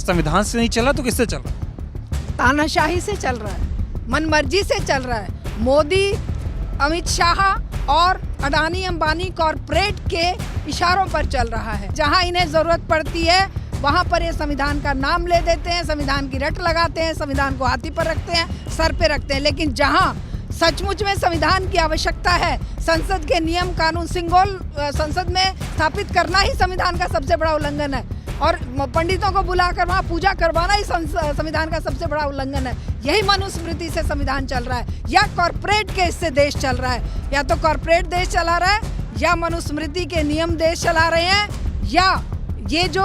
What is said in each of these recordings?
संविधान से नहीं चला तो किससे चल रहा है? तानाशाही से चल रहा है, मनमर्जी से चल रहा है। मोदी, अमित शाह और अडानी अंबानी कॉरपोरेट के इशारों पर चल रहा है। जहां इन्हें जरूरत पड़ती है वहां पर ये संविधान का नाम ले देते हैं, संविधान की रट लगाते हैं, संविधान को हाथी पर रखते हैं, सर पे रखते हैं। लेकिन जहां सचमुच में संविधान की आवश्यकता है, संसद के नियम कानून सिंगोल संसद में स्थापित करना ही संविधान का सबसे बड़ा उल्लंघन है और पंडितों को बुलाकर वहाँ पूजा करवाना ही संविधान का सबसे बड़ा उल्लंघन है। यही मनुस्मृति से संविधान चल रहा है या कॉरपोरेट के इससे देश चल रहा है। या तो कॉरपोरेट देश चला रहा है या मनुस्मृति के नियम देश चला रहे हैं या ये जो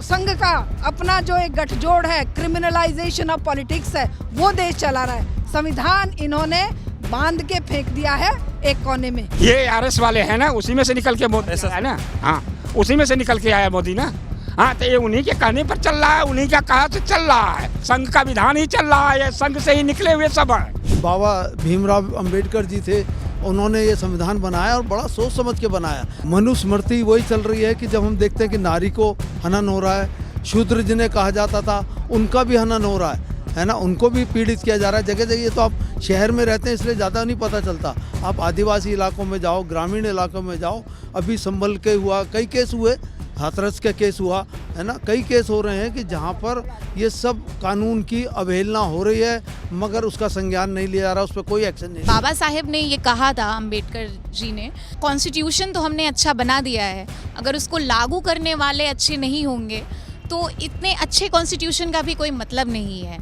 संघ का अपना जो एक गठजोड़ है, क्रिमिनलाइजेशन ऑफ पॉलिटिक्स है, वो देश चला रहा है। संविधान इन्होंने बांध के फेंक दिया है एक कोने में। ये आरएस वाले हैं ना, उसी में से निकल के मोदी है ना। हाँ, उसी में से निकल के आया मोदी ना। हाँ, तो ये उन्हीं के कहने पर चल रहा है, उन्हीं का कहा से चल रहा है। संघ का विधान ही चल रहा है, संघ से ही निकले हुए सब है। बाबा भीमराव अंबेडकर जी थे, उन्होंने ये संविधान बनाया और बड़ा सोच समझ के बनाया। मनुस्मृति वही चल रही है कि जब हम देखते हैं कि नारी को हनन हो रहा है, शूद्र जिन्हें कहा जाता था उनका भी हनन हो रहा है ना, उनको भी पीड़ित किया जा रहा है जगह जगह। तो आप शहर में रहते हैं इसलिए ज़्यादा नहीं पता चलता, आप आदिवासी इलाकों में जाओ, ग्रामीण इलाकों में जाओ, अभी संभल के हुआ, कई केस हुए, हाथरस का केस हुआ है ना, कई केस हो रहे हैं कि जहाँ पर ये सब कानून की अवहेलना हो रही है मगर उसका संज्ञान नहीं लिया जा रहा, उस पर कोई एक्शन नहीं। बाबा साहेब ने ये कहा था, अंबेडकर जी ने, कॉन्स्टिट्यूशन तो हमने अच्छा बना दिया है, अगर उसको लागू करने वाले अच्छे नहीं होंगे तो इतने अच्छे कॉन्स्टिट्यूशन का भी कोई मतलब नहीं है।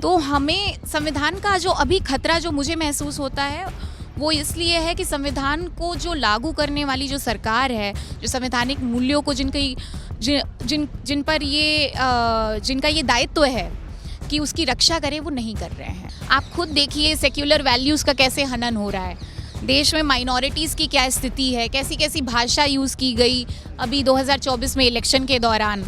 तो हमें संविधान का जो अभी खतरा जो मुझे महसूस होता है वो इसलिए है कि संविधान को जो लागू करने वाली जो सरकार है, जो संवैधानिक मूल्यों को जिन पर ये जिनका ये दायित्व है कि उसकी रक्षा करें, वो नहीं कर रहे हैं। आप खुद देखिए सेक्युलर वैल्यूज़ का कैसे हनन हो रहा है, देश में माइनॉरिटीज़ की क्या स्थिति है, कैसी कैसी भाषा यूज़ की गई अभी 2024 में इलेक्शन के दौरान,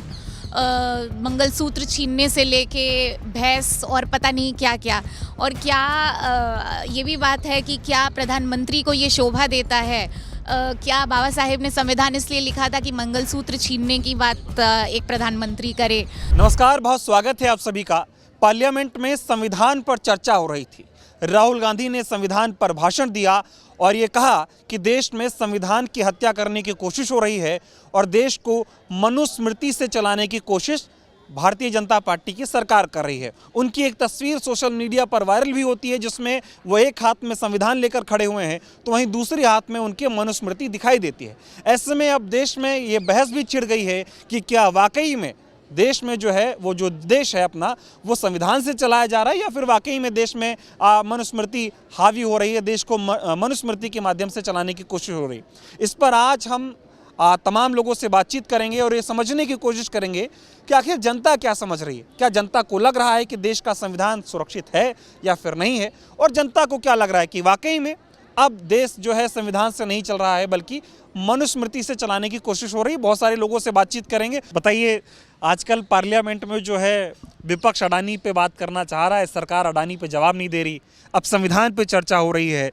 मंगलसूत्र छीनने से लेके भैंस और पता नहीं क्या क्या। और क्या ये भी बात है कि क्या प्रधानमंत्री को ये शोभा देता है, क्या बाबा साहेब ने संविधान इसलिए लिखा था कि मंगलसूत्र छीनने की बात एक प्रधानमंत्री करे। नमस्कार, बहुत स्वागत है आप सभी का। पार्लियामेंट में संविधान पर चर्चा हो रही थी। राहुल गांधी ने संविधान पर भाषण दिया और ये कहा कि देश में संविधान की हत्या करने की कोशिश हो रही है और देश को मनुस्मृति से चलाने की कोशिश भारतीय जनता पार्टी की सरकार कर रही है। उनकी एक तस्वीर सोशल मीडिया पर वायरल भी होती है जिसमें वो एक हाथ में संविधान लेकर खड़े हुए हैं तो वहीं दूसरे हाथ में उनके मनुस्मृति दिखाई देती है। ऐसे में अब देश में ये बहस भी छिड़ गई है कि क्या वाकई में देश में जो है वो जो देश है अपना वो संविधान से चलाया जा रहा है या फिर वाकई में देश में मनुस्मृति हावी हो रही है, देश को मनुस्मृति के माध्यम से चलाने की कोशिश हो रही है। इस पर आज हम तमाम लोगों से बातचीत करेंगे और ये समझने की कोशिश करेंगे कि आखिर जनता क्या समझ रही है। क्या जनता को लग रहा है कि देश का संविधान सुरक्षित है या फिर नहीं है, और जनता को क्या लग रहा है कि वाकई में अब देश जो है संविधान से नहीं चल रहा है बल्कि मनुस्मृति से चलाने की कोशिश हो रही है। बहुत सारे लोगों से बातचीत करेंगे। बताइए, आजकल पार्लियामेंट में जो है विपक्ष अडानी पे बात करना चाह रहा है, सरकार अडानी पे जवाब नहीं दे रही, अब संविधान पे चर्चा हो रही है।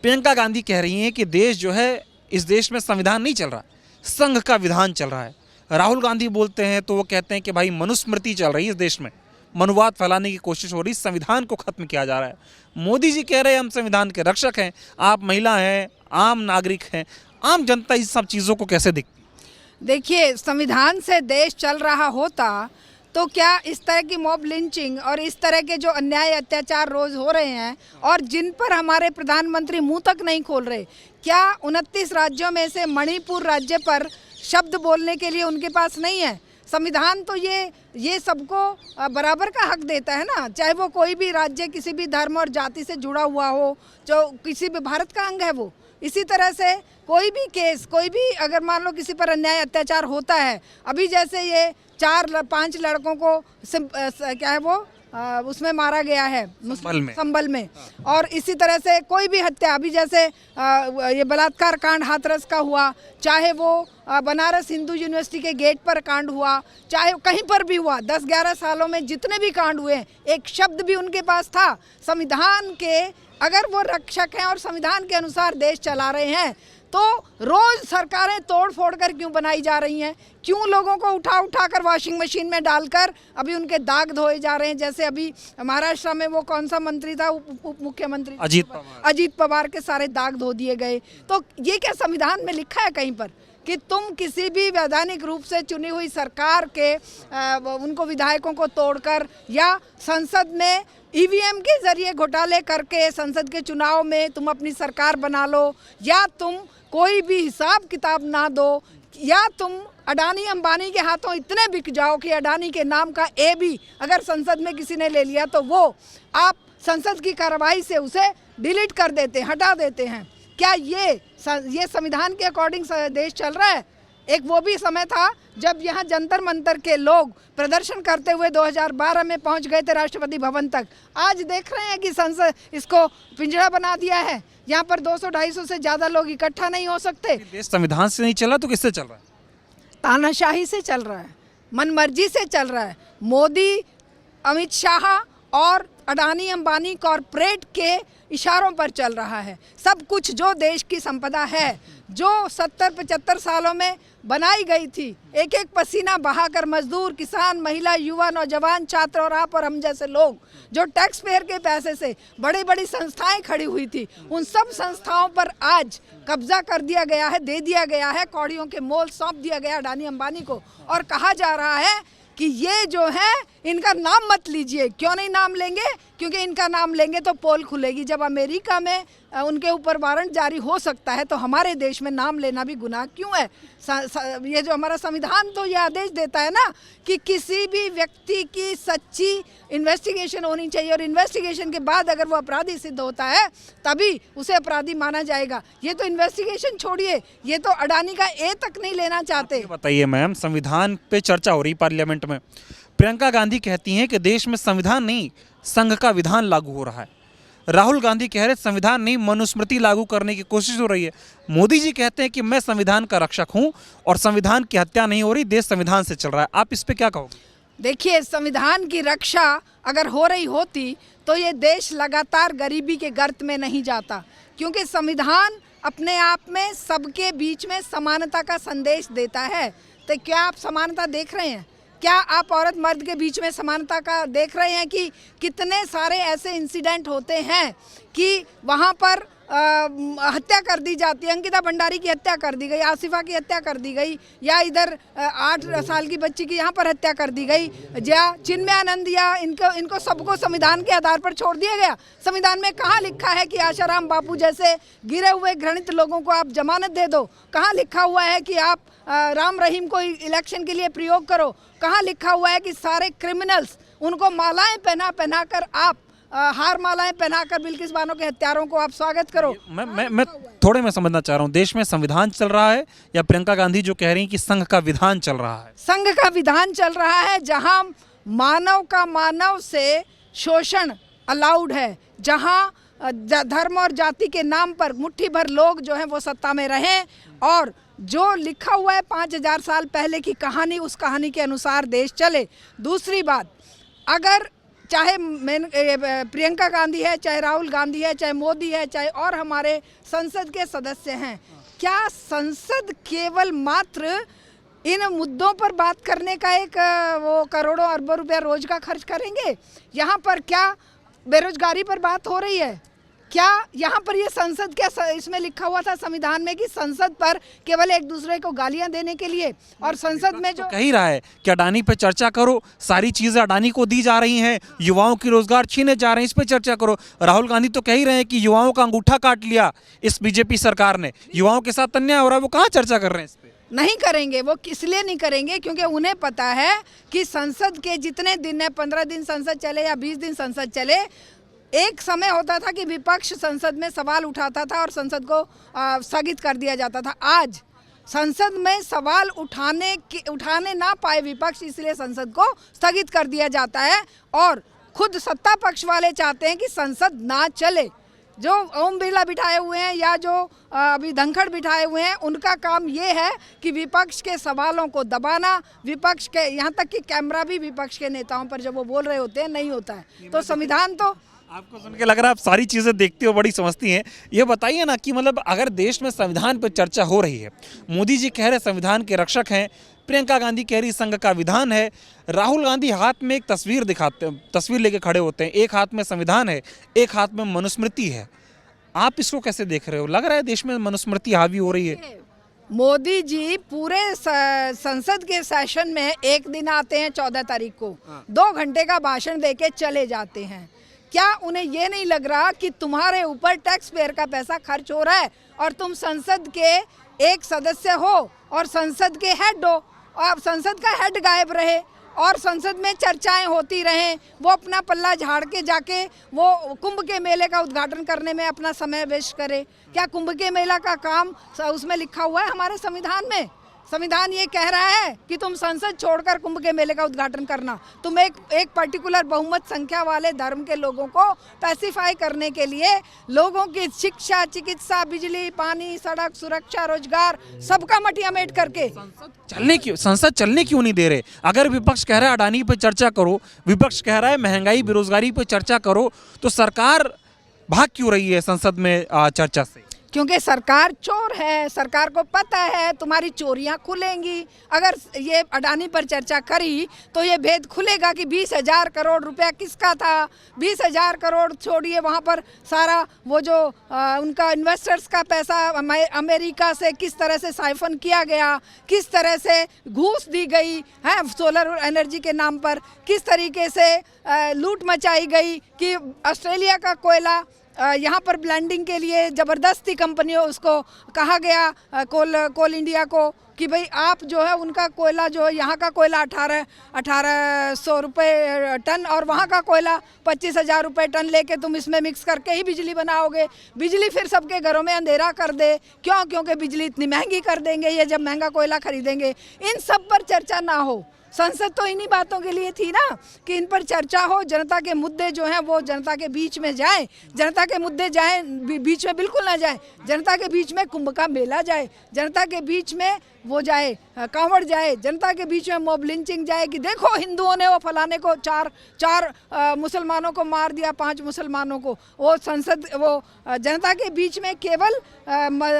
प्रियंका गांधी कह रही हैं कि देश जो है, इस देश में संविधान नहीं चल रहा, संघ का विधान चल रहा है। राहुल गांधी बोलते हैं तो वो कहते हैं कि भाई मनुस्मृति चल रही है, इस देश में मनुवाद फैलाने की कोशिश हो रही, संविधान को खत्म किया जा रहा है। मोदी जी कह रहे हैं हम संविधान के रक्षक हैं, आप महिला हैं, आम नागरिक हैं। आम जनता इस सब चीज़ों को कैसे देखती? देखिए, संविधान से देश चल रहा होता तो क्या इस तरह की मॉब लिंचिंग और इस तरह के जो अन्याय अत्याचार रोज हो रहे हैं और जिन पर हमारे प्रधानमंत्री मुंह तक नहीं खोल रहे, क्या 29 राज्यों में से मणिपुर राज्य पर शब्द बोलने के लिए उनके पास नहीं है? संविधान तो ये सबको बराबर का हक देता है ना, चाहे वो कोई भी राज्य किसी भी धर्म और जाति से जुड़ा हुआ हो, जो किसी भी भारत का अंग है वो। इसी तरह से कोई भी केस, कोई भी अगर मान लो किसी पर अन्याय अत्याचार होता है, अभी जैसे ये 4-5 लड़कों को क्या है वो उसमें मारा गया है संभल में, और इसी तरह से कोई भी हत्या, अभी जैसे ये बलात्कार कांड हाथरस का हुआ, चाहे वो बनारस हिंदू यूनिवर्सिटी के गेट पर कांड हुआ, चाहे कहीं पर भी हुआ, 10-11 सालों में जितने भी कांड हुए, एक शब्द भी उनके पास था संविधान के। अगर वो रक्षक हैं और संविधान के अनुसार देश चला रहे हैं तो रोज सरकारें तोड़ फोड़ कर क्यों बनाई जा रही हैं? क्यों लोगों को उठा उठा कर वॉशिंग मशीन में डालकर अभी उनके दाग धोए जा रहे हैं? जैसे अभी महाराष्ट्र में वो कौन सा मंत्री था, उप मुख्यमंत्री अजीत पवार के सारे दाग धो दिए गए। तो ये क्या संविधान में लिखा है कहीं पर कि तुम किसी भी वैधानिक रूप से चुनी हुई सरकार के उनको विधायकों को तोड़कर या संसद में ईवीएम के जरिए घोटाले करके संसद के चुनाव में तुम अपनी सरकार बना लो, या तुम कोई भी हिसाब किताब ना दो, या तुम अडानी अंबानी के हाथों इतने बिक जाओ कि अडानी के नाम का ए भी अगर संसद में किसी ने ले लिया तो वो आप संसद की कार्रवाई से उसे डिलीट कर देते, हटा देते हैं। क्या ये संविधान के अकॉर्डिंग देश चल रहा है? एक वो भी समय था जब यहाँ जंतर मंतर के लोग प्रदर्शन करते हुए 2012 में पहुँच गए थे राष्ट्रपति भवन तक। आज देख रहे हैं कि संसद इसको पिंजरा बना दिया है, यहाँ पर 200-250 से ज़्यादा लोग इकट्ठा नहीं हो सकते। देश संविधान से नहीं चला तो किससे चल रहा है? तानाशाही से चल रहा है, मनमर्जी से चल रहा है। मोदी, अमित शाह और अडानी अंबानी कॉरपोरेट के इशारों पर चल रहा है। सब कुछ जो देश की संपदा है, जो 70-75 सालों में बनाई गई थी, एक एक पसीना बहाकर मजदूर, किसान, महिला, युवा, नौजवान, छात्र और आप और हम जैसे लोग जो टैक्स पेयर के पैसे से बड़ी बड़ी संस्थाएं खड़ी हुई थी, उन सब संस्थाओं पर आज कब्जा कर दिया गया है, दे दिया गया है, कौड़ियों के मोल सौंप दिया गया अडानी अंबानी को। और कहा जा रहा है कि ये जो है इनका नाम मत लीजिए। क्यों नहीं नाम लेंगे? क्योंकि इनका नाम लेंगे तो पोल खुलेगी। जब अमेरिका में उनके ऊपर वारंट जारी हो सकता है तो हमारे देश में नाम लेना भी गुनाह क्यों है? ये जो हमारा संविधान तो ये आदेश देता है ना कि किसी भी व्यक्ति की सच्ची इन्वेस्टिगेशन होनी चाहिए और इन्वेस्टिगेशन के बाद अगर वो अपराधी सिद्ध होता है तभी उसे अपराधी माना जाएगा। ये तो इन्वेस्टिगेशन छोड़िए, ये तो अडानी का ए तक नहीं लेना चाहते। बताइए मैम, संविधान पे चर्चा हो रही पार्लियामेंट में, प्रियंका गांधी कहती हैं कि देश में संविधान नहीं संघ का विधान लागू हो रहा है। राहुल गांधी कह रहे संविधान नहीं मनुस्मृति लागू करने की कोशिश हो रही है। मोदी जी कहते हैं कि मैं संविधान का रक्षक हूं और संविधान की हत्या नहीं हो रही, देश संविधान से चल रहा है। आप इस पे क्या कहोगे? देखिए, संविधान की रक्षा अगर हो रही होती तो ये देश लगातार गरीबी के गर्त में नहीं जाता, क्योंकि संविधान अपने आप में सबके बीच में समानता का संदेश देता है। तो क्या आप समानता देख रहे हैं? क्या आप औरत मर्द के बीच में समानता का देख रहे हैं कि कितने सारे ऐसे इंसिडेंट होते हैं कि वहाँ पर हत्या कर दी जाती है? अंकिता भंडारी की हत्या कर दी गई, आसिफा की हत्या कर दी गई, या इधर 8 साल की बच्ची की यहाँ पर हत्या कर दी गई, या चिन्मय आनंद, या इनको सबको संविधान के आधार पर छोड़ दिया गया। संविधान में कहाँ लिखा है कि आशाराम बापू जैसे गिरे हुए घृणित लोगों को आप जमानत दे दो? कहाँ लिखा हुआ है कि आप राम रहीम को इलेक्शन के लिए प्रयोग करो? कहाँ लिखा हुआ है कि सारे क्रिमिनल्स उनको मालाएं पहना पहना कर आप हार मालाएं पहनाकर बिल्किस बानो के हत्यारों को आप स्वागत करो? मैं थोड़े मैं समझना चाह रहा हूँ, देश में संविधान चल रहा है या प्रियंका गांधी जो कह रही हैं कि संघ का विधान चल रहा है? संघ का विधान चल रहा है, जहां मानव का मानव से शोषण अलाउड है, जहां धर्म और जाति के नाम पर मुट्ठी भर लोग जो हैं वो सत्ता में रहें और जो लिखा हुआ है 5000 साल पहले की कहानी, उस कहानी के अनुसार देश चले। दूसरी बात, अगर चाहे प्रियंका गांधी है, चाहे राहुल गांधी है, चाहे मोदी है, चाहे और हमारे संसद के सदस्य हैं, क्या संसद केवल मात्र इन मुद्दों पर बात करने का एक वो करोड़ों अरबों रुपया रोज का खर्च करेंगे? यहाँ पर क्या बेरोजगारी पर बात हो रही है? क्या यहाँ पर ये संसद, क्या इसमें लिखा हुआ था संविधान में कि संसद पर केवल एक दूसरे को गालियां देने के लिए? और संसद में जो कह ही रहा है कि अडानी पे चर्चा करो, सारी चीजें अडानी को दी जा रही हैं, युवाओं की रोजगार छीने जा रहे हैं, इस पे चर्चा करो। राहुल गांधी तो कह ही रहे हैं कि युवाओं का अंगूठा काट लिया इस बीजेपी सरकार ने, युवाओं के साथ अन्याय हो रहा है, वो कहाँ चर्चा कर रहे हैं इस पे? नहीं करेंगे। वो इसलिए नहीं करेंगे क्योंकि उन्हें पता है कि संसद के जितने दिन है, 15 दिन संसद चले या 20 दिन संसद चले, एक समय होता था कि विपक्ष संसद में सवाल उठाता था और संसद को स्थगित कर दिया जाता था। आज संसद में सवाल उठाने ना पाए विपक्ष, इसलिए संसद को स्थगित कर दिया जाता है और खुद सत्ता पक्ष वाले चाहते हैं कि संसद ना चले। जो ओम बिरला बिठाए हुए हैं या जो अभी धनखड़ बिठाए हुए हैं, उनका काम ये है कि विपक्ष के सवालों को दबाना, विपक्ष के, यहाँ तक कि कैमरा भी विपक्ष के नेताओं पर जब वो बोल रहे होते हैं नहीं होता है। तो संविधान तो आपको सुन के लग रहा है आप सारी चीज़ें देखती हो, बड़ी समझती हैं। ये बताइए ना कि मतलब अगर देश में संविधान पर चर्चा हो रही है, मोदी जी कह रहे संविधान के रक्षक हैं, प्रियंका गांधी कह रही संघ का विधान है, राहुल गांधी हाथ में एक तस्वीर लेके खड़े होते हैं, एक हाथ में संविधान है, एक हाथ में मनुस्मृति है। आप इसको कैसे देख रहे हो? लग रहा है देश में मनुस्मृति हावी हो रही है? मोदी जी पूरे संसद के सेशन में एक दिन आते हैं 14 तारीख को, 2 घंटे का भाषण देके चले जाते हैं। क्या उन्हें ये नहीं लग रहा कि तुम्हारे ऊपर टैक्स पेयर का पैसा खर्च हो रहा है और तुम संसद के एक सदस्य हो और संसद के हेड हो, और संसद का हेड गायब रहे और संसद में चर्चाएं होती रहें, वो अपना पल्ला झाड़ के जाके वो कुंभ के मेले का उद्घाटन करने में अपना समय वेस्ट करे? क्या कुंभ के मेला का काम उसमें लिखा हुआ है हमारे संविधान में? संविधान ये कह रहा है कि तुम संसद छोड़कर कुंभ के मेले का उद्घाटन करना। तुम एक पर्टिकुलर बहुमत संख्या वाले धर्म के लोगों को पैसिफाई करने के लिए लोगों की शिक्षा, चिकित्सा, बिजली, पानी, सड़क, सुरक्षा, रोजगार सबका मटियामेट करके संसद चलने क्यों नहीं दे रहे? अगर विपक्ष कह रहा है अडानी पे चर्चा करो, विपक्ष कह रहा है महंगाई बेरोजगारी पे चर्चा करो, तो सरकार भाग क्यों रही है संसद में चर्चा से? क्योंकि सरकार चोर है, सरकार को पता है तुम्हारी चोरियां खुलेंगी। अगर ये अडानी पर चर्चा करी तो ये भेद खुलेगा कि 20,000 करोड़ रुपया किसका था। 20,000 करोड़ छोड़िए, वहाँ पर सारा वो जो उनका इन्वेस्टर्स का पैसा अमेरिका से किस तरह से साइफन किया गया, किस तरह से घूस दी गई है सोलर एनर्जी के नाम पर, किस तरीके से लूट मचाई गई कि ऑस्ट्रेलिया का कोयला यहाँ पर ब्लेंडिंग के लिए ज़बरदस्ती कंपनियों उसको कहा गया कोल इंडिया को कि भाई आप जो है उनका कोयला जो है, यहाँ का कोयला 1800 रुपये टन और वहाँ का कोयला 25,000 रुपये टन लेके तुम इसमें मिक्स करके ही बिजली बनाओगे। बिजली फिर सबके घरों में अंधेरा कर दे। क्यों? क्योंकि बिजली इतनी महंगी कर देंगे ये जब महंगा कोयला खरीदेंगे। इन सब पर चर्चा ना हो। संसद तो इन्हीं बातों के लिए थी ना कि इन पर चर्चा हो, जनता के मुद्दे जो हैं वो जनता के बीच में जाएं, जनता के मुद्दे जाएं बीच में बिल्कुल ना जाए, जनता के बीच में कुंभ का मेला जाए, जनता के बीच में वो जाए कांवड़ जाए, जनता के बीच में मॉब लिंचिंग जाए कि देखो हिंदुओं ने वो फलाने को चार मुसलमानों को मार दिया, 5 मुसलमानों को। वो संसद वो जनता के बीच में केवल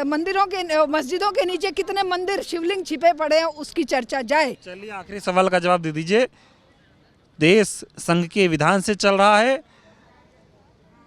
मंदिरों के मस्जिदों के नीचे कितने मंदिर शिवलिंग छिपे पड़े हैं उसकी चर्चा जाए। चलिए आखिरी सवाल का जवाब दे दीजिए। देश संघ के विधान से चल रहा है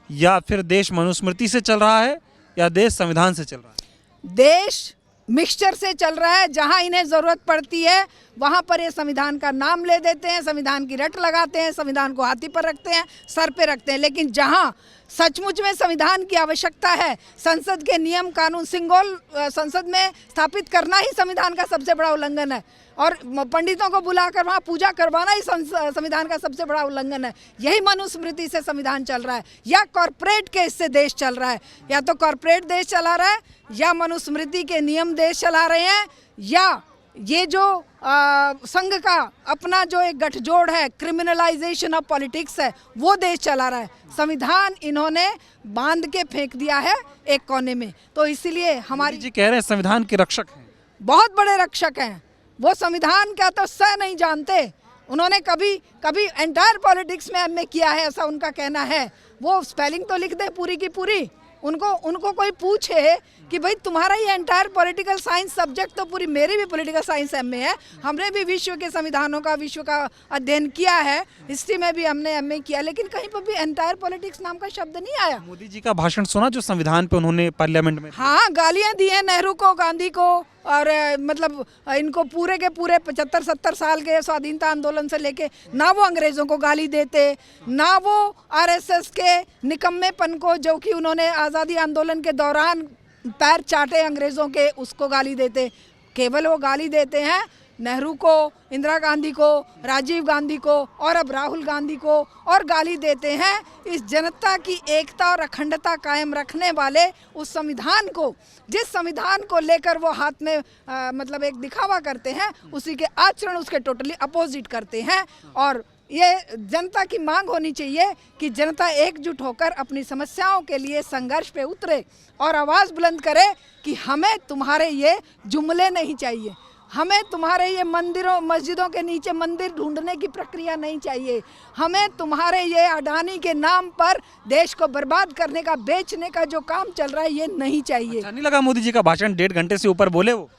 या फिर देश मनुस्मृति से चल रहा है या देश संविधान से चल रहा है? देश मिक्सचर से चल रहा है। जहां इन्हें ज़रूरत पड़ती है वहां पर ये संविधान का नाम ले देते हैं, संविधान की रट लगाते हैं, संविधान को हाथी पर रखते हैं, सर पे रखते हैं। लेकिन जहां सचमुच में संविधान की आवश्यकता है, संसद के नियम कानून सिंगोल संसद में स्थापित करना ही संविधान का सबसे बड़ा उल्लंघन है और पंडितों को बुलाकर वहाँ पूजा करवाना ही संविधान का सबसे बड़ा उल्लंघन है। यही मनुस्मृति से संविधान चल रहा है या कॉरपोरेट के इससे देश चल रहा है। या तो कॉरपोरेट देश चला रहा है या मनुस्मृति के नियम देश चला रहे हैं या ये जो संघ का अपना जो एक गठजोड़ है, क्रिमिनलाइजेशन ऑफ पॉलिटिक्स है, वो देश चला रहा है। संविधान इन्होंने बांध के फेंक दिया है एक कोने में। तो इसीलिए हमारी जी कह रहे हैं संविधान के रक्षक हैं, बहुत बड़े रक्षक हैं वो। संविधान का तो स नहीं जानते। उन्होंने कभी एंटायर पॉलिटिक्स में एमए किया है ऐसा उनका कहना है। वो स्पेलिंग तो लिख दे पूरी की पूरी। उनको कोई पूछे कि भाई तुम्हारा ये एंटायर पॉलिटिकल साइंस सब्जेक्ट तो पूरी, मेरी भी पॉलिटिकल साइंस एमए है, हमने भी विश्व के संविधानों का विश्व का अध्ययन किया है, हिस्ट्री में भी हमने एमए किया, लेकिन कहीं पर भी एंटायर पॉलिटिक्स नाम का शब्द नहीं आया। मोदी जी का भाषण सुना जो संविधान पे उन्होंने पार्लियामेंट में? हाँ, गालियां दी हैं नेहरू को, गांधी को और मतलब इनको पूरे के पूरे 75-70 साल के स्वाधीनता आंदोलन से लेके ना वो अंग्रेज़ों को गाली देते, ना वो आरएसएस के निकम्मेपन को जो कि उन्होंने आज़ादी आंदोलन के दौरान पैर चाटे अंग्रेज़ों के उसको गाली देते। केवल वो गाली देते हैं नेहरू को, इंदिरा गांधी को, राजीव गांधी को और अब राहुल गांधी को, और गाली देते हैं इस जनता की एकता और अखंडता कायम रखने वाले उस संविधान को, जिस संविधान को लेकर वो हाथ में मतलब एक दिखावा करते हैं, उसी के आचरण उसके टोटली अपोजिट करते हैं। और ये जनता की मांग होनी चाहिए कि जनता एकजुट होकर अपनी समस्याओं के लिए संघर्ष पे उतरे और आवाज़ बुलंद करे कि हमें तुम्हारे ये जुमले नहीं चाहिए, हमें तुम्हारे ये मंदिरों मस्जिदों के नीचे मंदिर ढूंढने की प्रक्रिया नहीं चाहिए। हमें तुम्हारे ये अडानी के नाम पर देश को बर्बाद करने का, बेचने का जो काम चल रहा है ये नहीं चाहिए। अच्छा नहीं लगा मोदी जी का भाषण 1.5 घंटे से ऊपर बोले वो?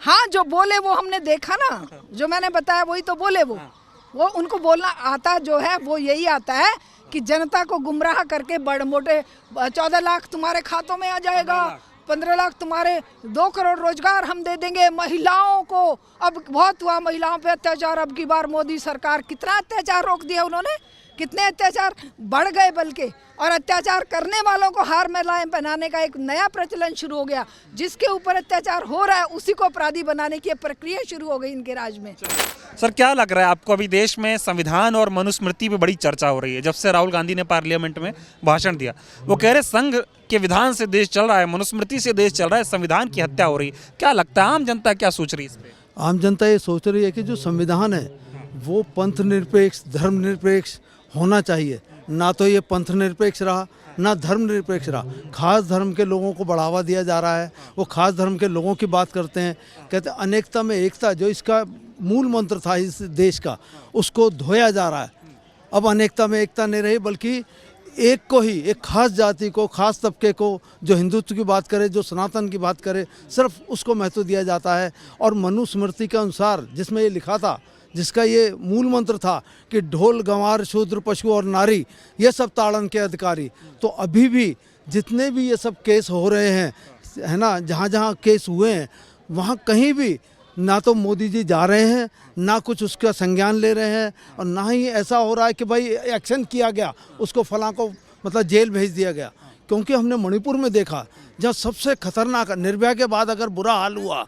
हाँ, जो बोले वो हमने देखा ना, जो मैंने बताया वही तो बोले वो उनको बोलना आता जो है वो यही आता है कि जनता को गुमराह करके बड़े मोटे 14 लाख तुम्हारे खातों में आ जाएगा, 15 लाख तुम्हारे, 2 करोड़ रोजगार हम दे देंगे महिलाओं को। अब बहुत हुआ महिलाओं पे अत्याचार, अब की बार मोदी सरकार कितना अत्याचार रोक दिया उन्होंने, कितने अत्याचार बढ़ गए बल्कि, और अत्याचार करने वालों को हार में लाएं पहनाने का एक नया प्रचलन शुरू हो गया। जिसके ऊपर अत्याचार हो रहा है उसी को अपराधी बनाने की प्रक्रिया शुरू हो गई इनके राज में। सर क्या लग रहा है आपको, अभी देश में संविधान और मनुस्मृति पे बड़ी चर्चा हो रही है जब से राहुल गांधी ने पार्लियामेंट में भाषण दिया। वो कह रहे संघ के विधान से देश चल रहा है, मनुस्मृति से देश चल रहा है, संविधान की हत्या हो रही है। क्या लगता है आम जनता क्या सोच रही है इस पे? आम जनता ये सोच रही है कि जो संविधान है वो पंथ निरपेक्ष, धर्म निरपेक्ष होना चाहिए। ना तो ये पंथ निरपेक्ष रहा, ना धर्म निरपेक्ष रहा। खास धर्म के लोगों को बढ़ावा दिया जा रहा है। वो खास धर्म के लोगों की बात करते हैं, कहते हैं अनेकता में एकता, जो इसका मूल मंत्र था इस देश का, उसको धोया जा रहा है। अब अनेकता में एकता नहीं रही, बल्कि एक को ही, एक खास जाति को, खास तबके को, जो हिंदुत्व की बात करे, जो सनातन की बात करे, सिर्फ उसको महत्व दिया जाता है। और मनुस्मृति के अनुसार जिसमें ये लिखा था, जिसका ये मूल मंत्र था कि ढोल गंवार शूद्र पशु और नारी ये सब ताड़न के अधिकारी, तो अभी भी जितने भी ये सब केस हो रहे हैं, है ना, जहाँ जहाँ केस हुए हैं वहाँ कहीं भी ना तो मोदी जी जा रहे हैं, ना कुछ उसका संज्ञान ले रहे हैं, और ना ही ऐसा हो रहा है कि भाई एक्शन किया गया, उसको फलां को मतलब जेल भेज दिया गया। क्योंकि हमने मणिपुर में देखा जहाँ सबसे खतरनाक, निर्भया के बाद अगर बुरा हाल हुआ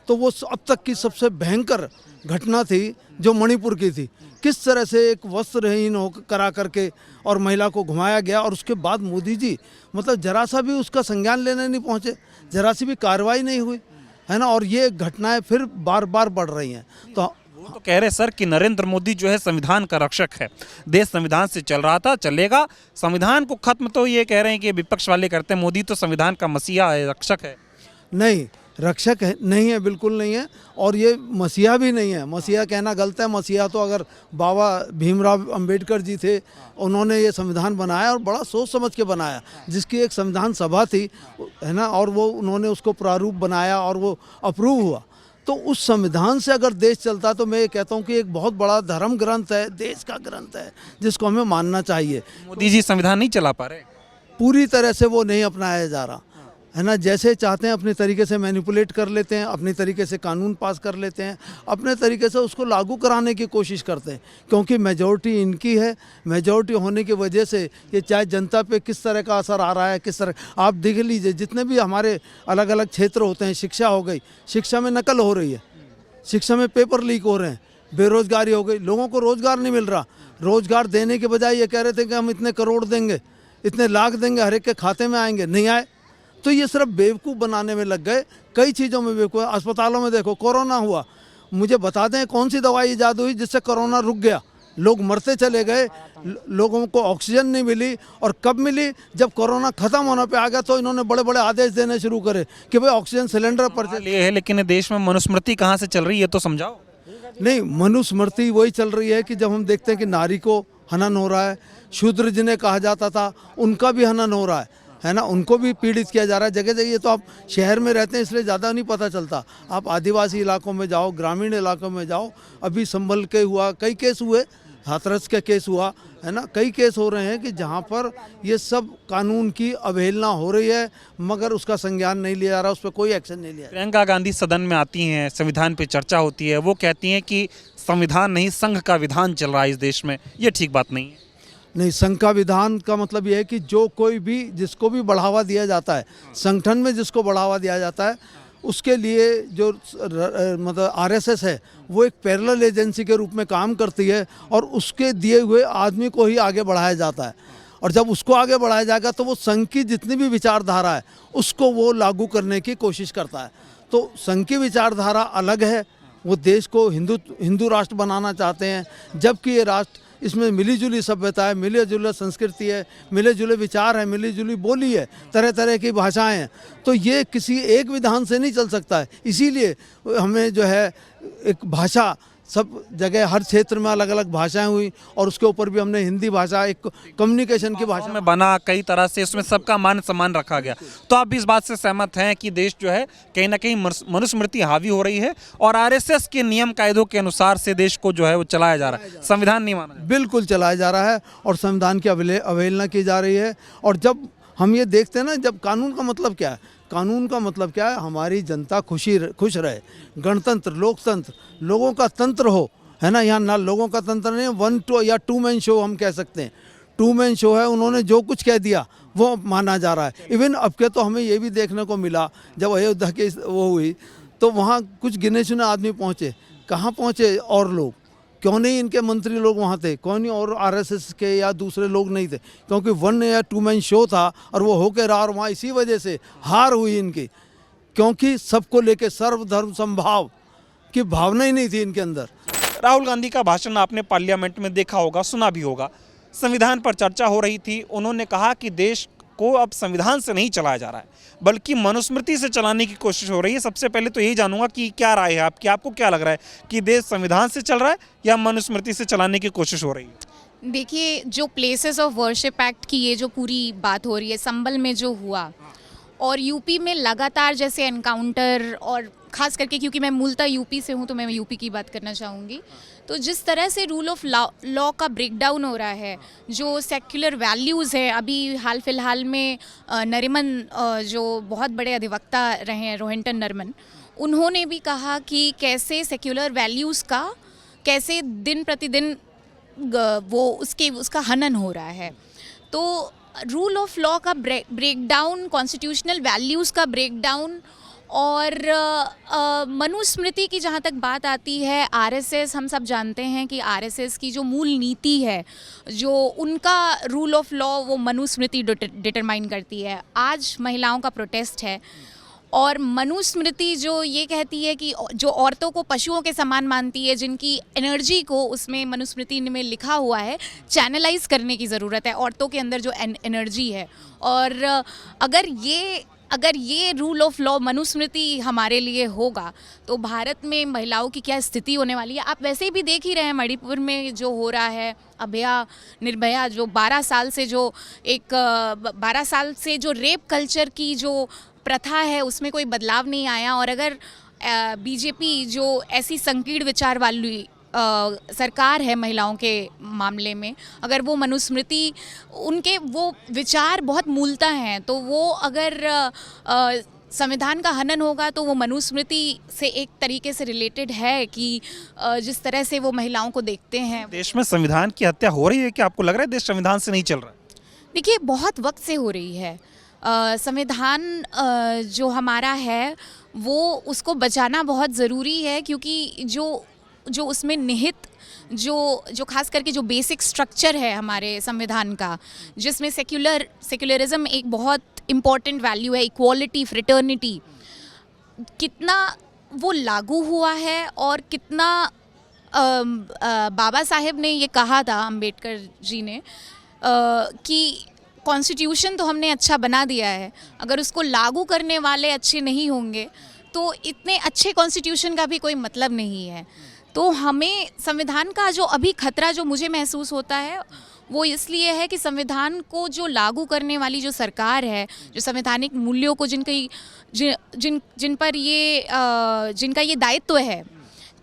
तो वो अब तक की सबसे भयंकर घटना थी जो मणिपुर की थी। किस तरह से एक वस्त्रहीन हो करा करके और महिला को घुमाया गया, और उसके बाद मोदी जी मतलब जरा सा भी उसका संज्ञान लेने नहीं पहुँचे, जरा सी भी कार्रवाई नहीं हुई, है ना। और ये घटनाएं फिर बार बार बढ़ रही हैं। तो वो तो कह रहे सर कि नरेंद्र मोदी जो है संविधान का रक्षक है, देश संविधान से चल रहा था, चलेगा। संविधान को खत्म तो ये कह रहे हैं कि विपक्ष वाले करते हैं, मोदी तो संविधान का मसीहा है, रक्षक है। नहीं, रक्षक है नहीं है, बिल्कुल नहीं है। और ये मसीहा भी नहीं है, मसीहा कहना गलत है। मसीहा तो अगर बाबा भीमराव अंबेडकर जी थे, उन्होंने ये संविधान बनाया और बड़ा सोच समझ के बनाया, जिसकी एक संविधान सभा थी, है ना, और वो उन्होंने उसको प्रारूप बनाया और वो अप्रूव हुआ। तो उस संविधान से अगर देश चलता तो मैं ये कहता हूँ कि एक बहुत बड़ा धर्म ग्रंथ है, देश का ग्रंथ है, जिसको हमें मानना चाहिए। मोदी जी संविधान नहीं चला पा रहे, पूरी तरह से वो नहीं अपनाया जा रहा, है ना। जैसे चाहते हैं अपने तरीके से मैनिपुलेट कर लेते हैं, अपने तरीके से कानून पास कर लेते हैं, अपने तरीके से उसको लागू कराने की कोशिश करते हैं। क्योंकि मेजॉरिटी इनकी है, मेजॉरिटी होने की वजह से ये चाहे जनता पे किस तरह का असर आ रहा है, किस तरह, आप देख लीजिए जितने भी हमारे अलग अलग क्षेत्र होते हैं, शिक्षा हो गई, शिक्षा में नकल हो रही है, शिक्षा में पेपर लीक हो रहे हैं, बेरोजगारी हो गई, लोगों को रोजगार नहीं मिल रहा। रोजगार देने के बजाय ये कह रहे थे कि हम इतने करोड़ देंगे, इतने लाख देंगे, हर एक के खाते में आएंगे, नहीं आए। तो ये सिर्फ बेवकूफ़ बनाने में लग गए, कई चीज़ों में बेवकूफ़। अस्पतालों में देखो, कोरोना हुआ, मुझे बता दें कौन सी दवाई ईजाद हुई जिससे कोरोना रुक गया, लोग मरते चले गए, लोगों को ऑक्सीजन नहीं मिली। और कब मिली? जब कोरोना खत्म होने पे आ गया तो इन्होंने बड़े बड़े आदेश देने शुरू करे कि भाई ऑक्सीजन सिलेंडर पर ये है। लेकिन देश में मनुस्मृति कहाँ से चल रही है तो समझाओ। नहीं, मनुस्मृति वही चल रही है कि जब हम देखते हैं कि नारी को हनन हो रहा है, शूद्र जिन्हें कहा जाता था उनका भी हनन हो रहा है ना, उनको भी पीड़ित किया जा रहा है जगह जगह। ये तो आप शहर में रहते हैं इसलिए ज़्यादा नहीं पता चलता, आप आदिवासी इलाकों में जाओ, ग्रामीण इलाकों में जाओ, अभी संभल के हुआ, कई केस हुए, हाथरस का केस हुआ, है ना, कई केस हो रहे हैं कि जहाँ पर ये सब कानून की अवहेलना हो रही है, मगर उसका संज्ञान नहीं लिया जा रहा, उस पर कोई एक्शन नहीं लिया। प्रियंका गांधी सदन में आती हैं, संविधान पे चर्चा होती है, वो कहती हैं कि संविधान नहीं संघ का विधान चल रहा है इस देश में, ये ठीक बात नहीं है। नहीं, संघ का विधान का मतलब ये है कि जो कोई भी, जिसको भी बढ़ावा दिया जाता है, संगठन में जिसको बढ़ावा दिया जाता है, उसके लिए जो मतलब आरएसएस है वो एक पैरेलल एजेंसी के रूप में काम करती है और उसके दिए हुए आदमी को ही आगे बढ़ाया जाता है। और जब उसको आगे बढ़ाया जाएगा तो वो संघ की जितनी भी विचारधारा है उसको वो लागू करने की कोशिश करता है। तो संघ की विचारधारा अलग है, वो देश को हिंदू राष्ट्र बनाना चाहते हैं, जबकि ये राष्ट्र इसमें मिली जुली सभ्यता है, मिली जुली संस्कृति है, मिले जुले विचार है, मिली जुली बोली है, तरह तरह की भाषाएं हैं। तो ये किसी एक विधान से नहीं चल सकता है। इसीलिए हमें जो है एक भाषा, सब जगह हर क्षेत्र में अलग अलग भाषाएं हुई और उसके ऊपर भी हमने हिंदी भाषा एक कम्युनिकेशन की भाषा में बना, कई तरह से उसमें सबका मान सम्मान रखा गया। तो आप भी इस बात से सहमत हैं कि देश जो है कहीं ना कहीं मनुस्मृति हावी हो रही है और आरएसएस के नियम कायदों के अनुसार से देश को जो है वो चलाया जा रहा है, संविधान नहीं माना? बिल्कुल चलाया जा रहा है और संविधान की अवहेलना की जा रही है। और जब हम ये देखते हैं ना, जब कानून का मतलब क्या है, कानून का मतलब क्या है, हमारी जनता खुश रहे, गणतंत्र, लोकतंत्र, लोगों का तंत्र हो, है ना। यहाँ ना लोगों का तंत्र नहीं, 1 या 2 मैन शो हम कह सकते हैं। 2 मैन शो है, उन्होंने जो कुछ कह दिया वो माना जा रहा है। इवन अब के तो हमें ये भी देखने को मिला, जब अयोध्या की वो हुई तो वहाँ कुछ गिने चुने आदमी पहुँचे। कहाँ पहुँचे? और लोग क्यों नहीं, इनके मंत्री लोग वहाँ थे, कौन नहीं, और आरएसएस के या दूसरे लोग नहीं थे, क्योंकि 1 या 2 मैन शो था और वो होके रहा। और वहाँ इसी वजह से हार हुई इनकी, क्योंकि सबको लेके सर्वधर्म समभाव की भावना ही नहीं थी इनके अंदर। राहुल गांधी का भाषण आपने पार्लियामेंट में देखा होगा, सुना भी होगा। संविधान पर चर्चा हो रही थी। उन्होंने कहा कि देश को अब संविधान से नहीं चलाया जा रहा है, बल्कि मनुस्मृति से चलाने की कोशिश हो रही है। सबसे पहले तो यही जानूंगा कि क्या राय है आपकी, आपको क्या लग रहा है कि देश संविधान से चल रहा है या मनुस्मृति से चलाने की कोशिश हो रही है? देखिए, जो प्लेसेस ऑफ वर्शिप एक्ट की ये जो पूरी बात हो रही है, संभल में जो हुआ और यूपी में लगातार जैसे एनकाउंटर, और ख़ास करके क्योंकि मैं मूलतः यूपी से हूँ तो मैं यूपी की बात करना चाहूँगी, तो जिस तरह से रूल ऑफ लॉ का ब्रेकडाउन हो रहा है, जो सेक्युलर वैल्यूज़ है, अभी हाल फिलहाल में नरिमन जो बहुत बड़े अधिवक्ता रहे हैं, रोहिंटन नरिमन, उन्होंने भी कहा कि कैसे सेक्युलर वैल्यूज़ का कैसे दिन प्रतिदिन वो उसका हनन हो रहा है। तो रूल ऑफ लॉ का ब्रेकडाउन, कॉन्स्टिट्यूशनल वैल्यूज़ का ब्रेकडाउन और मनुस्मृति की जहाँ तक बात आती है, आरएसएस, हम सब जानते हैं कि आरएसएस की जो मूल नीति है, जो उनका रूल ऑफ लॉ, वो मनुस्मृति डिटरमाइन करती है। आज महिलाओं का प्रोटेस्ट है और मनुस्मृति जो ये कहती है कि जो औरतों को पशुओं के समान मानती है, जिनकी एनर्जी को उसमें मनुस्मृति में लिखा हुआ है चैनलाइज करने की ज़रूरत है, औरतों के अंदर जो एनर्जी है। और अगर ये रूल ऑफ लॉ मनुस्मृति हमारे लिए होगा तो भारत में महिलाओं की क्या स्थिति होने वाली है। आप वैसे भी देख ही रहे हैं मणिपुर में जो हो रहा है, अभया निर्भया, जो 12 साल से जो रेप कल्चर की जो प्रथा है उसमें कोई बदलाव नहीं आया। और अगर बीजेपी जो ऐसी संकीर्ण विचार वाली सरकार है महिलाओं के मामले में, अगर वो मनुस्मृति, उनके वो विचार बहुत मूलतः हैं, तो वो अगर संविधान का हनन होगा तो वो मनुस्मृति से एक तरीके से रिलेटेड है कि जिस तरह से वो महिलाओं को देखते हैं। देश में संविधान की हत्या हो रही है क्या? आपको लग रहा है देश संविधान से नहीं चल रहा है? देखिए, बहुत वक्त से हो रही है। संविधान जो हमारा है वो उसको बचाना बहुत ज़रूरी है, क्योंकि जो उसमें निहित जो खास करके जो बेसिक स्ट्रक्चर है हमारे संविधान का, जिसमें सेक्युलरिज्म एक बहुत इम्पॉर्टेंट वैल्यू है, इक्वालिटी, फ्रेटर्निटी, कितना वो लागू हुआ है और कितना बाबा साहेब ने ये कहा था, अंबेडकर जी ने, कि कॉन्स्टिट्यूशन तो हमने अच्छा बना दिया है, अगर उसको लागू करने वाले अच्छे नहीं होंगे तो इतने अच्छे कॉन्स्टिट्यूशन का भी कोई मतलब नहीं है। तो हमें संविधान का जो अभी खतरा जो मुझे महसूस होता है वो इसलिए है कि संविधान को जो लागू करने वाली जो सरकार है, जो संवैधानिक मूल्यों को जिन पर जिनका ये दायित्व है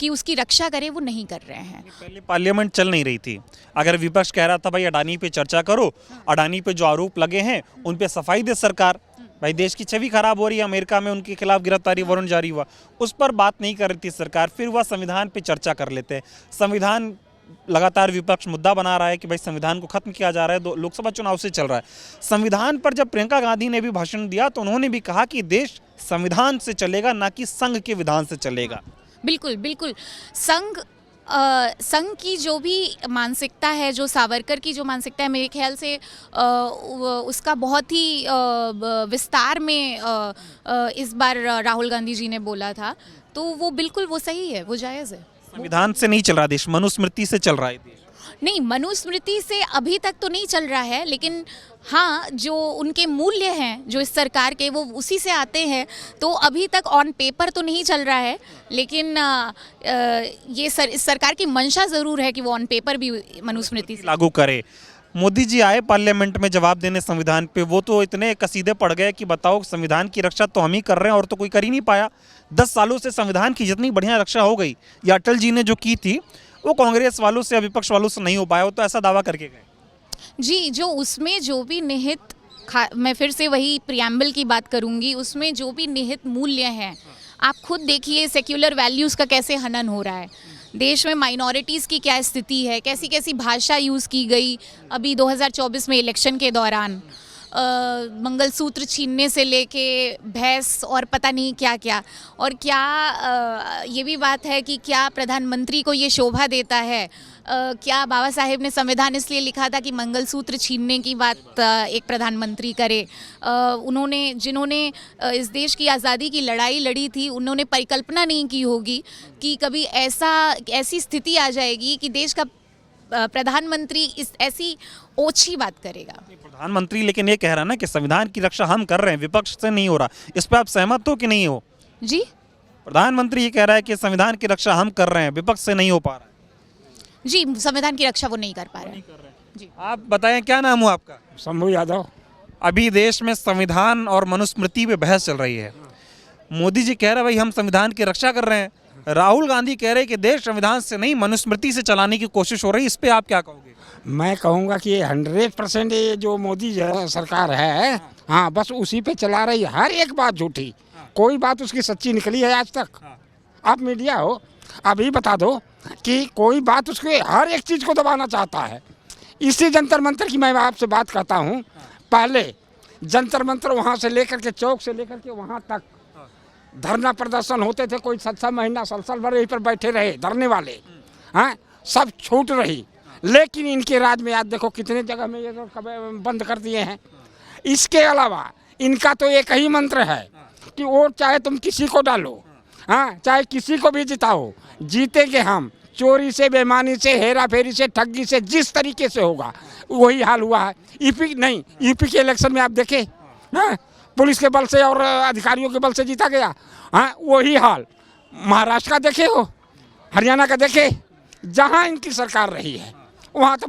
कि उसकी रक्षा करे, वो नहीं कर रहे हैं। पहले पार्लियामेंट चल नहीं रही थी, अगर विपक्ष कह रहा था भाई अडानी पे चर्चा करो, अडानी पे जो आरोप लगे हैं उन पे सफाई दे सरकार, भाई देश की छवि खराब हो रही है, अमेरिका में उनके खिलाफ गिरफ्तारी वारंट जारी हुआ, उस पर बात नहीं कर रही थी सरकार, फिर वह संविधान पे चर्चा कर लेते हैं। संविधान लगातार विपक्ष मुद्दा बना रहा है कि भाई संविधान को खत्म किया जा रहा है, लोकसभा चुनाव से चल रहा है। संविधान पर जब प्रियंका गांधी ने भी भाषण दिया तो उन्होंने भी कहा कि देश संविधान से चलेगा, ना कि संघ के विधान से चलेगा। बिल्कुल बिल्कुल। संघ की जो भी मानसिकता है, जो सावरकर की जो मानसिकता है, मेरे ख्याल से उसका बहुत ही विस्तार में इस बार राहुल गांधी जी ने बोला था, तो वो बिल्कुल वो सही है, वो जायज़ है। संविधान से नहीं चल रहा देश, मनुस्मृति से चल रहा है देश। नहीं, मनुस्मृति से अभी तक तो नहीं चल रहा है, लेकिन हाँ जो उनके मूल्य हैं जो इस सरकार के, वो उसी से आते हैं। तो अभी तक ऑन पेपर तो नहीं चल रहा है, लेकिन ये इस सरकार की मंशा ज़रूर है कि वो ऑन पेपर भी मनुस्मृति से लागू करे। मोदी जी आए पार्लियामेंट में जवाब देने संविधान पे, वो तो इतने कसीदे पड़ गए कि बताओ संविधान की रक्षा तो हम ही कर रहे हैं और तो कोई कर ही नहीं पाया। 10 सालों से संविधान की जितनी बढ़िया रक्षा हो गई, या अटल जी ने जो की थी, वो कांग्रेस वालों से या विपक्ष वालों से नहीं हो पाया। वो तो ऐसा दावा करके गए। जी, जो उसमें जो भी निहित मैं फिर से वही प्रियम्बल की बात करूंगी, उसमें जो भी निहित मूल्य हैं, आप खुद देखिए सेक्युलर वैल्यूज़ का कैसे हनन हो रहा है। देश में माइनॉरिटीज़ की क्या स्थिति है, कैसी कैसी भाषा यूज़ की गई अभी 2024 में इलेक्शन के दौरान, मंगलसूत्र छीनने से लेके भैंस और पता नहीं क्या क्या। और क्या ये भी बात है कि क्या प्रधानमंत्री को ये शोभा देता है, क्या बाबा साहेब ने संविधान इसलिए लिखा था कि मंगलसूत्र छीनने की बात एक प्रधानमंत्री करे। जिन्होंने इस देश की आज़ादी की लड़ाई लड़ी थी, उन्होंने परिकल्पना नहीं की होगी कि कभी ऐसी स्थिति आ जाएगी कि देश का प्रधानमंत्री ऐसी ओछी बात करेगा। प्रधानमंत्री लेकिन ये कह रहा है ना कि संविधान की रक्षा हम कर रहे हैं, विपक्ष से नहीं हो रहा। इस पर आप सहमत हो कि नहीं हो? जी, प्रधानमंत्री ये कह रहा है कि संविधान की रक्षा हम कर रहे हैं, विपक्ष से नहीं हो पा रहा है। जी, संविधान की रक्षा वो नहीं कर पा रहे हैं। जी, आप बताएं, क्या नाम हो आपका? शंभू यादव। अभी देश में संविधान और मनुस्मृति पे बहस चल रही है। मोदी जी कह रहे हैं भाई हम संविधान की रक्षा कर रहे हैं, राहुल गांधी कह रहे हैं कि देश संविधान से नहीं मनुस्मृति से चलाने की कोशिश हो रही है। इस पे आप क्या कहोगे? मैं कहूँगा कि 100% ये जो मोदी सरकार है, हाँ बस उसी पे चला रही है। हर एक बात झूठी, कोई बात उसकी सच्ची निकली है आज तक? आप मीडिया हो, अभी बता दो कि कोई बात उसके हर एक चीज़ को दबाना चाहता है। इसी जंतर मंतर की मैं आपसे बात करता हूँ। पहले जंतर मंतर वहाँ से लेकर के चौक से लेकर के वहाँ तक धरना प्रदर्शन होते थे, कोई 7 महीना साल भर यहीं पर बैठे रहे धरने वाले, हाँ सब छूट रही। लेकिन इनके राज में आज देखो कितने जगह में ये बंद कर दिए हैं। इसके अलावा इनका तो एक ही मंत्र है कि वोट चाहे तुम किसी को डालो, हाँ चाहे किसी को भी जिताओ, जीतेंगे हम। चोरी से, बेईमानी से, हेरा फेरी से, ठगी से, जिस तरीके से होगा वही हाल हुआ है। यूपी के इलेक्शन में आप देखे, हाँ पुलिस के बल से और अधिकारियों के बल से जीता गया, हाँ वही हाल महाराष्ट्र का देखे हो, हरियाणा का देखे, जहाँ इनकी सरकार रही है वहाँ तो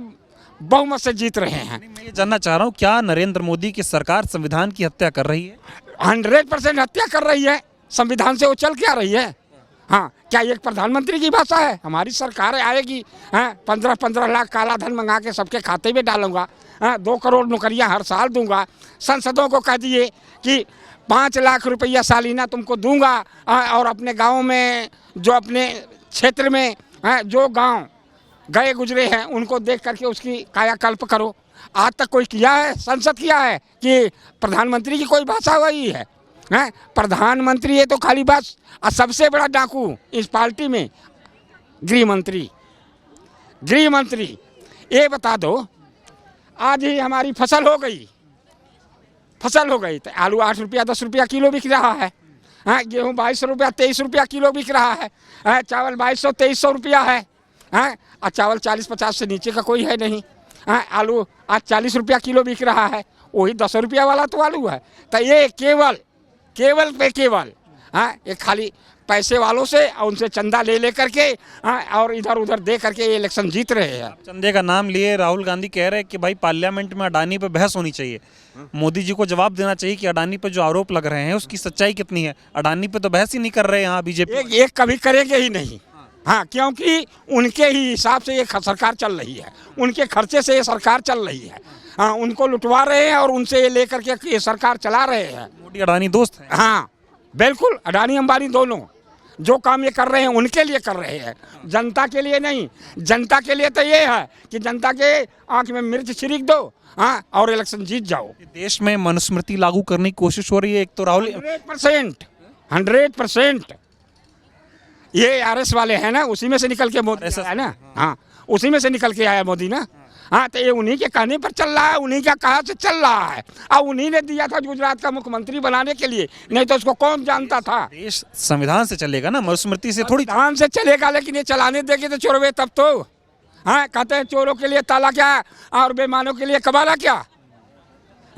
बहुमत से जीत रहे हैं। मैं ये जानना चाह रहा हूँ, क्या नरेंद्र मोदी की सरकार संविधान की हत्या कर रही है? 100% हत्या कर रही है। संविधान से वो चल क्या रही है? हाँ क्या एक प्रधानमंत्री की भाषा है? हमारी सरकार आएगी, हाँ 15-15 लाख काला धन मंगा के सबके खाते में डालूंगा, हाँ 2 करोड़ नौकरियां हर साल दूंगा। सांसदों को कह दिए कि 5 लाख रुपया सालीना तुमको दूंगा, और अपने गाँव में जो अपने क्षेत्र में जो गाँव गए गुजरे हैं उनको देख करके उसकी कायाकल्प करो। आज तक कोई किया है? संसद किया है कि प्रधानमंत्री की कोई भाषा वही है? हैं प्रधानमंत्री ये तो खाली बस। और सबसे बड़ा डाकू इस पार्टी में गृह मंत्री। ये बता दो, आज ही हमारी फसल हो गई तो आलू 8 रुपया 10 रुपया किलो बिक रहा है, हाँ गेहूँ 22 रुपया 23 रुपया किलो बिक रहा है, चावल 2200-2300 रुपया है, हाँ और चावल 40-50 से नीचे का कोई है नहीं, हाँ आलू आज 40 रुपया किलो बिक रहा है, वही 10 रुपया वाला तो आलू है। तो ये केवल हाँ ये खाली पैसे वालों से और उनसे चंदा ले करके, हाँ और इधर उधर दे करके ये इलेक्शन जीत रहे हैं। चंदे का नाम लिए राहुल गांधी कह रहे हैं कि भाई पार्लियामेंट में अडानी पे बहस होनी चाहिए। मोदी जी को जवाब देना चाहिए कि अडानी पे जो आरोप लग रहे हैं उसकी सच्चाई कितनी है। अडानी पे तो बहस ही नहीं कर रहे यहाँ बीजेपी। एक कभी करेंगे ही नहीं, हाँ क्योंकि उनके ही हिसाब से ये सरकार चल रही है, उनके खर्चे से ये सरकार चल रही है, हाँ उनको लुटवा रहे हैं और उनसे ये लेकर के ये सरकार चला रहे हैं। मोदी अडानी दोस्त हैं। हाँ बिल्कुल, अडानी अंबानी दोनों जो काम ये कर रहे हैं उनके लिए कर रहे हैं, जनता के लिए नहीं। जनता के लिए तो ये है कि जनता के आंख में मिर्च छिड़क दो, हाँ और इलेक्शन जीत जाओ। देश में मनुस्मृति लागू करने की कोशिश हो रही है। एक तो राहुल 100% ये आरएस वाले हैं ना, उसी में से निकल के मोदी है ना, हाँ उसी में से निकल के आया मोदी ना, हाँ तो ये उन्हीं के कहने पर चल रहा है, उन्हीं का कहा से चल रहा है। और उन्हीं ने दिया था गुजरात का मुख्यमंत्री बनाने के लिए, नहीं तो उसको कौन जानता था। देश संविधान से चलेगा ना, मनुस्मृति से थोड़ी। संविधान से चलेगा, लेकिन ये चलाने देंगे तो चोरवे तब तो, हाँ, कहते हैं चोरों के लिए ताला क्या और बेईमानों के लिए कबाड़ा क्या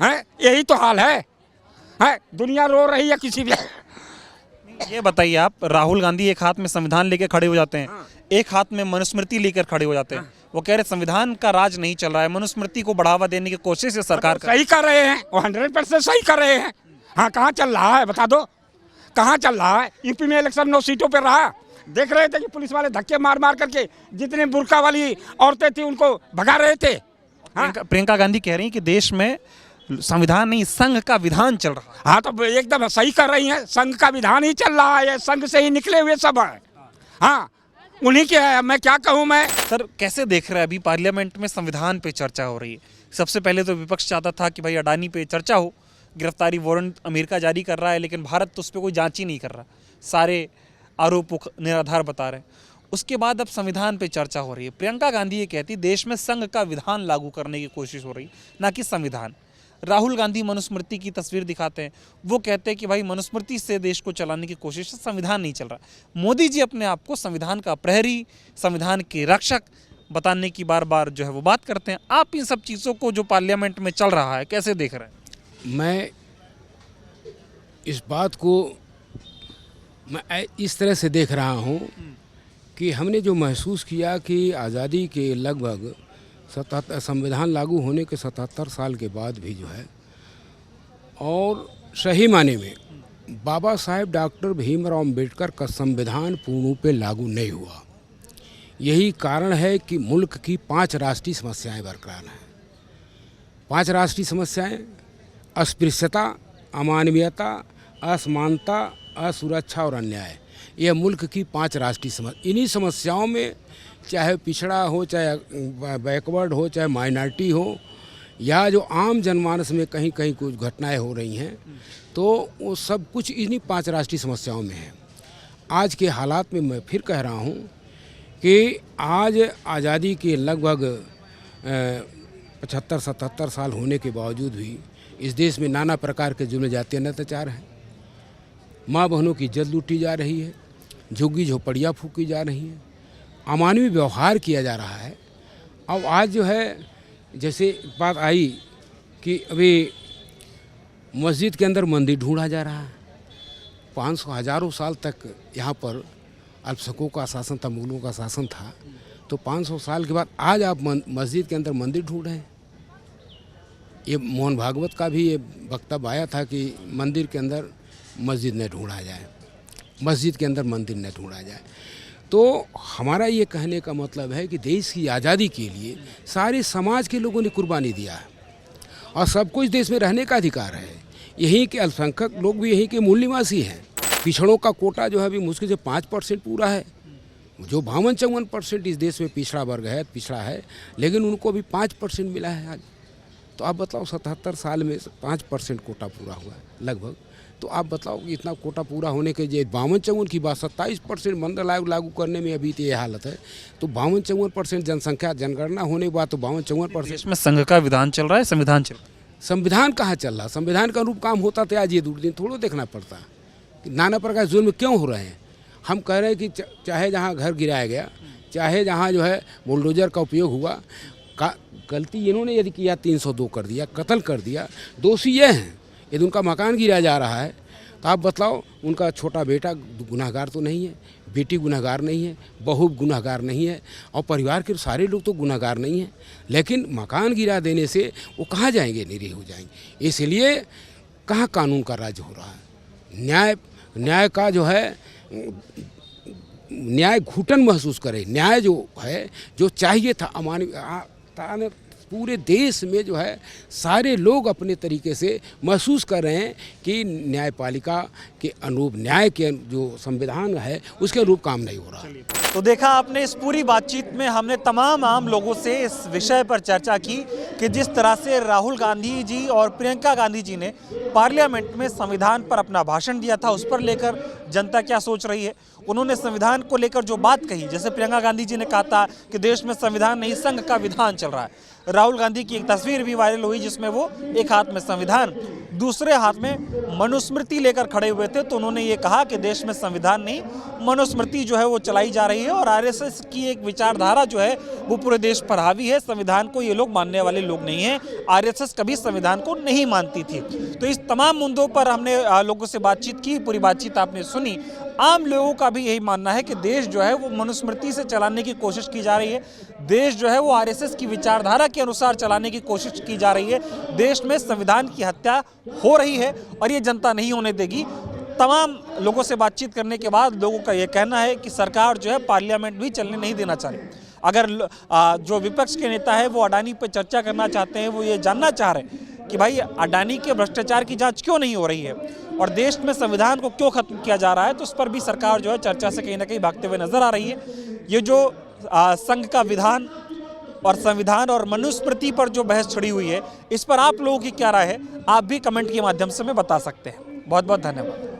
है। यही तो हाल है। दुनिया रो रही है किसी भी। ये बताइए आप, राहुल गांधी एक हाथ में संविधान लेकर खड़े हो जाते हैं, एक हाथ में मनुस्मृति लेकर खड़े हो जाते हैं। वो कह रहे संविधान का राज नहीं चल रहा है, मनुस्मृति को बढ़ावा देने की कोशिश है सरकार कर। सही कर रहे हैं, वो 100% सही कर रहे हैं। हाँ, कहाँ चल रहा है बता दो, कहाँ चल रहा है। यूपी में इलेक्शन 9 सीटों पर रहा, देख रहे थे कि पुलिस वाले धक्के मार मार करके जितने बुर्का वाली औरतें थी उनको भगा रहे थे। प्रियंका गांधी कह रही हैं कि देश में संविधान नहीं, संघ का विधान चल रहा है। हाँ, तो एकदम सही कर रही हैं, संघ का विधान ही चल रहा है, संघ से ही निकले हुए सब है। हाँ, उन्हीं के है, मैं क्या कहूँ मैं। सर कैसे देख रहे हैं, अभी पार्लियामेंट में संविधान पे चर्चा हो रही है। सबसे पहले तो विपक्ष चाहता था कि भाई अडानी पे चर्चा हो, गिरफ्तारी वारंट अमेरिका जारी कर रहा है, लेकिन भारत तो उस पर कोई जांच ही नहीं कर रहा, सारे आरोप निराधार बता रहे हैं। उसके बाद अब संविधान पे चर्चा हो रही है। प्रियंका गांधी ये कहती देश में संघ का विधान लागू करने की कोशिश हो रही, ना कि संविधान। राहुल गांधी मनुस्मृति की तस्वीर दिखाते हैं, वो कहते हैं कि भाई मनुस्मृति से देश को चलाने की कोशिश है, संविधान नहीं चल रहा। मोदी जी अपने आप को संविधान का प्रहरी, संविधान के रक्षक बताने की बार बार जो है वो बात करते हैं। आप इन सब चीज़ों को जो पार्लियामेंट में चल रहा है कैसे देख रहे हैं? मैं इस बात को मैं इस तरह से देख रहा हूँ कि हमने जो महसूस किया कि आज़ादी के लगभग संविधान लागू होने के 77 साल के बाद भी जो है, और सही माने में बाबा साहेब डॉक्टर भीमराव अम्बेडकर का संविधान पूर्ण रूप से लागू नहीं हुआ। यही कारण है कि मुल्क की 5 राष्ट्रीय समस्याएं बरकरार हैं। 5 राष्ट्रीय समस्याएं: अस्पृश्यता, अमानवीयता, असमानता, असुरक्षा और अन्याय। यह मुल्क की 5 राष्ट्रीय समस्या। इन्हीं समस्याओं में चाहे पिछड़ा हो, चाहे बैकवर्ड हो, चाहे माइनॉरिटी हो, या जो आम जनमानस में कहीं कहीं कुछ घटनाएं हो रही हैं, तो वो सब कुछ इन्हीं 5 राष्ट्रीय समस्याओं में है। आज के हालात में मैं फिर कह रहा हूँ कि आज आज़ादी के लगभग 75-77 साल होने के बावजूद भी इस देश में नाना प्रकार के जुल्म जातीय अत्याचार हैं। माँ बहनों की इज्जत लूटी जा रही है, झुग्गी झोपड़ियाँ फूकी जा रही हैं, अमानवीय व्यवहार किया जा रहा है। अब आज जो है, जैसे बात आई कि अभी मस्जिद के अंदर मंदिर ढूंढा जा रहा है। 500 हज़ारों साल तक यहाँ पर अल्पसंख्यकों का शासन था, मुगलों का शासन था, तो 500 साल के बाद आज आप मस्जिद के अंदर मंदिर ढूंढ रहे हैं। ये मोहन भागवत का भी ये वक्तव्य आया था कि मंदिर के अंदर मस्जिद न ढूंढा जाए, मस्जिद के अंदर मंदिर न ढूंढा जाए। तो हमारा ये कहने का मतलब है कि देश की आज़ादी के लिए सारे समाज के लोगों ने कुर्बानी दिया है और सबको इस देश में रहने का अधिकार है। यहीं के अल्पसंख्यक लोग भी यहीं के मूल निवासी हैं। पिछड़ों का कोटा जो है अभी मुश्किल से 5% पूरा है। जो 52-54% इस देश में पिछड़ा वर्ग है, पिछड़ा है, लेकिन उनको अभी 5% मिला है आज। तो आप बताओ 77 साल में 5% कोटा पूरा हुआ है लगभग। तो आप बताओ कि इतना कोटा पूरा होने के जो 52-54 की बात, 27% मंडल आयोग लागू करने में अभी तो ये हालत है। तो 52-54% जनसंख्या जनगणना होने के बाद तो 52% देश में संघ का विधान चल रहा है, संविधान चल रहा है। संविधान कहाँ चल रहा? संविधान का अनुरूप काम होता तो आज ये दूर दिन थोड़ा देखना पड़ता कि नाना प्रकार के जुल्म क्यों हो रहे हैं। हम कह रहे हैं कि चाहे जहाँ घर गिराया गया, चाहे जहाँ जो है बुलडोजर का उपयोग हुआ, गलती इन्होंने यदि किया 302 कर दिया, कत्ल कर दिया, दोषी ये हैं। यदि उनका मकान गिराया जा रहा है तो आप बताओ उनका छोटा बेटा गुनहगार तो नहीं है, बेटी गुनहगार नहीं है, बहू गुनहगार नहीं है, और परिवार के सारे लोग तो गुनहगार नहीं हैं, लेकिन मकान गिरा देने से वो कहाँ जाएंगे? निरीह हो जाएंगे। इसलिए कहाँ कानून का राज हो रहा है? न्याय का जो है, न्याय घुटन महसूस करे। न्याय जो है, जो चाहिए था अमानवीय, पूरे देश में जो है सारे लोग अपने तरीके से महसूस कर रहे हैं कि न्यायपालिका के अनुरूप, न्याय के जो संविधान है उसके अनुरूप काम नहीं हो रहा। तो देखा आपने, इस पूरी बातचीत में हमने तमाम आम लोगों से इस विषय पर चर्चा की कि जिस तरह से राहुल गांधी जी और प्रियंका गांधी जी ने पार्लियामेंट में संविधान पर अपना भाषण दिया था, उस पर लेकर जनता क्या सोच रही है। उन्होंने संविधान को लेकर जो बात कही, जैसे प्रियंका गांधी जी ने कहा था कि देश में संविधान नहीं संघ का विधान चल रहा है। राहुल गांधी की एक तस्वीर भी वायरल हुई जिसमें वो एक हाथ में संविधान, दूसरे हाथ में मनुस्मृति लेकर खड़े हुए थे। तो उन्होंने ये कहा कि देश में संविधान नहीं, मनुस्मृति जो है वो चलाई जा रही है और आरएसएस की एक विचारधारा जो है वो पूरे देश पर हावी है। संविधान को ये लोग मानने वाले लोग नहीं हैं। आरएसएस कभी संविधान को नहीं मानती थी। तो इस तमाम मुद्दों पर हमने लोगों से बातचीत की, पूरी बातचीत आपने सुनी। आम लोगों का भी यही मानना है कि देश जो है वो मनुस्मृति से चलाने की कोशिश की जा रही है, देश जो है वो आरएसएस की विचारधारा के अनुसार चलाने की कोशिश की जा रही है। देश में संविधान की हत्या हो रही है और ये जनता नहीं होने देगी। तमाम लोगों से बातचीत करने के बाद लोगों का ये कहना है कि सरकार जो है पार्लियामेंट भी चलने नहीं देना चाह रही। अगर जो विपक्ष के नेता है वो अडानी पर चर्चा करना चाहते हैं, वो ये जानना चाह रहे हैं कि भाई अडानी के भ्रष्टाचार की जांच क्यों नहीं हो रही है और देश में संविधान को क्यों खत्म किया जा रहा है, तो उस पर भी सरकार जो है चर्चा से कहीं ना कहीं भागते हुए नजर आ रही है। ये जो संघ का विधान और संविधान और मनुस्मृति पर जो बहस छिड़ी हुई है, इस पर आप लोगों की क्या राय है, आप भी कमेंट के माध्यम से हमें बता सकते हैं। बहुत बहुत धन्यवाद।